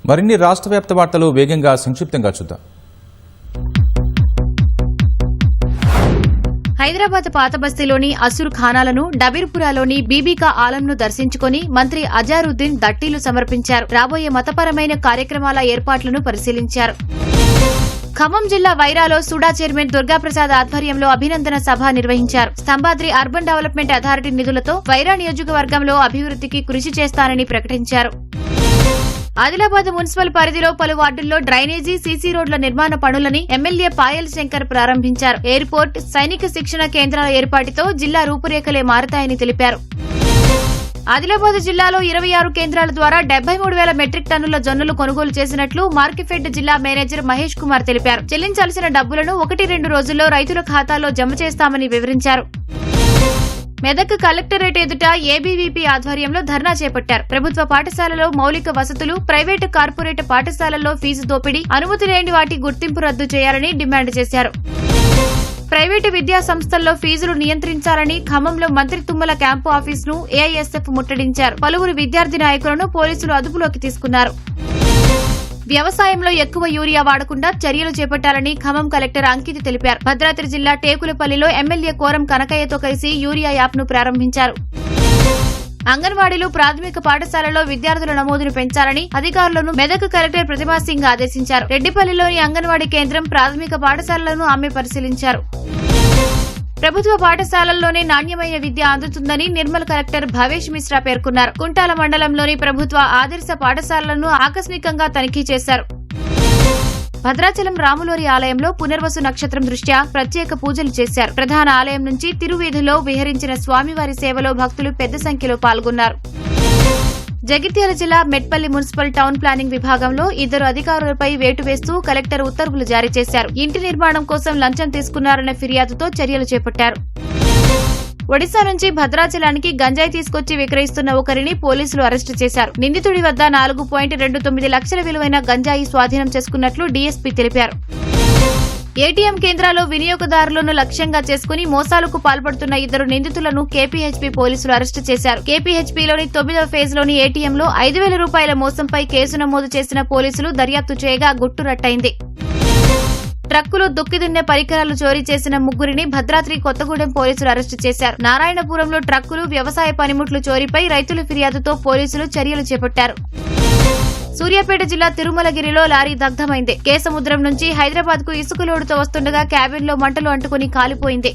మరిన్ని రాష్ట్ర వ్యాప్త వార్తలు వేగంగా సంక్షిప్తంగా చూద్దాం. హైదరాబాద్ పాతబస్తీలోని అసుర్ ఖానాలను, డబీర్పురాలోని బీబీకా ఆలంను దర్శించుకుని మంత్రి అజారుద్దీన్ దట్టీలు సమర్పించారు. రాబోయే మతపరమైన కార్యక్రమాల ఏర్పాట్లను పరిశీలించారు. ఖమ్మం జిల్లా వైరాలో సుడా చైర్మన్ దుర్గాప్రసాద్ ఆధ్వర్యంలో అభినందన సభ నిర్వహించారు. స్తంభాద్రి అర్బన్ డెవలప్మెంట్ అథారిటీ నిధులతో వైరా నియోజకవర్గంలో అభివృద్ధికి కృషి చేస్తానని ప్రకటించారు. ఆదిలాబాద్ మున్సిపల్ పరిధిలో పలు వార్డుల్లో డ్రైనేజీ, సీసీ రోడ్ల నిర్మాణ పనులని ఎమ్మెల్యే పాయల్ శంకర్ ప్రారంభించారు. ఎయిర్పోర్ట్, సైనిక శిక్షణ కేంద్రాల ఏర్పాటుతో జిల్లా రూపురేఖలే మారతాయని తెలిపారు. ఆదిలాబాద్ జిల్లాలో 26 కేంద్రాల ద్వారా 73,000 మెట్రిక్ టన్నుల జొన్నలు కొనుగోలు చేసినట్లు మార్కెఫెడ్ జిల్లా మేనేజర్ మహేష్ కుమార్ తెలిపారు. చెల్లించాల్సిన డబ్బులను 1-2 రోజుల్లో రైతుల ఖాతాలో జమ చేస్తామని వివరించారు. మెదక్ కలెక్టరేట్ ఎదుట ఏబీవీపీ ఆధ్వర్యంలో ధర్నా చేపట్టారు. ప్రభుత్వ పాఠశాలలో మౌలిక వసతులు, ప్రైవేటు కార్పొరేట్ పాఠశాలల్లో ఫీజు దోపిడీ, అనుమతి లేని వాటి గుర్తింపు రద్దు చేయాలని డిమాండ్ చేశారు. ప్రైవేటు విద్యా సంస్థల్లో ఫీజులు నియంత్రించాలని ఖమ్మంలో మంత్రి తుమ్మల క్యాంపు ఆఫీసును ఏఐఎస్ఎఫ్ ముట్టడించారు. పలువురు విద్యార్థి నాయకులను పోలీసులు అదుపులోకి తీసుకున్నారు. వ్యవసాయంలో ఎక్కువ యూరియా వాడకుండా చర్యలు చేపట్టాలని ఖమ్మం కలెక్టర్ అంకిత్ తెలిపారు. భద్రాద్రి జిల్లా టేకులపల్లిలో ఎమ్మెల్యే కోరం కనకయ్యతో కలిసి యూరియా యాప్ను ప్రారంభించారు. అంగన్వాడీలు, ప్రాథమిక పాఠశాలలో విద్యార్థుల నమోదును పెంచాలని అధికారులను మెదక్ కలెక్టర్ ప్రతిభా సింగ్ ఆదేశించారు. రెడ్డిపల్లిలోని అంగన్వాడీ కేంద్రం, ప్రాథమిక పాఠశాలలను ఆమె పరిశీలించారు. ప్రభుత్వ పాఠశాలల్లోనే నాణ్యమైన విద్య అందుతుందని నిర్మల్ కలెక్టర్ భవేష్ మిశ్రా పేర్కొన్నారు. కుంటాల మండలంలోని ప్రభుత్వ ఆదర్శ పాఠశాలలను ఆకస్మికంగా తనిఖీ చేశారు. భద్రాచలం రాములోరి ఆలయంలో పునర్వసు నక్షత్రం దృష్ట్యా ప్రత్యేక పూజలు చేశారు. ప్రధాన ఆలయం నుంచి తిరువీధిలో విహరించిన స్వామివారి సేవలో భక్తులు పెద్ద సంఖ్యలో పాల్గొన్నారు. జగిత్యాల జిల్లా మెట్పల్లి మున్సిపల్ టౌన్ ప్లానింగ్ విభాగంలో 2 అధికారులపై వేటు వేస్తూ కలెక్టర్ ఉత్తర్వులు జారీ చేశారు. ఇంటి నిర్మాణం కోసం లంచం తీసుకున్నారన్న ఫిర్యాదుతో చర్యలు చేపట్టారు. ఒడిశా నుంచి భద్రాచలానికి గంజాయి తీసుకొచ్చి విక్రయిస్తున్న ఒకరిని పోలీసులు అరెస్టు చేశారు. నిందితుడి వద్ద 4.29 లక్షల విలువైన గంజాయి స్వాధీనం చేసుకున్నట్లు డీఎస్పీ తెలిపారు. ఏటీఎం కేంద్రాల్లో వినియోగదారులను లక్ష్యంగా చేసుకుని మోసాలకు పాల్పడుతున్న 2 నిందితులను కేపీహెచ్పీ పోలీసులు అరెస్టు చేశారు. కేపీహెచ్పీలోని 9వ ఫేజ్లోని ఏటీఎంలో 5,000 రూపాయల మోసంపై కేసు నమోదు చేసిన పోలీసులు దర్యాప్తు చేయగా గుట్టురట్టయింది. ట్రక్కులు, దుక్కిదున్నే పరికరాలు చోరీ చేసిన 3 భద్రాద్రి కొత్తగూడెం పోలీసులు అరెస్టు చేశారు. నారాయణపురంలో ట్రక్కులు, వ్యవసాయ పనిముట్లు చోరీపై రైతుల ఫిర్యాదుతో పోలీసులు చర్యలు చేపట్టారు. సూర్యాపేట జిల్లా తిరుమలగిరిలో లారీ దగ్ధమైంది. కేసముద్రం నుంచి హైదరాబాద్ కు ఇసుక లోడుతో వస్తుండగా క్యాబిన్లో మంటలు అంటుకుని కాలిపోయింది.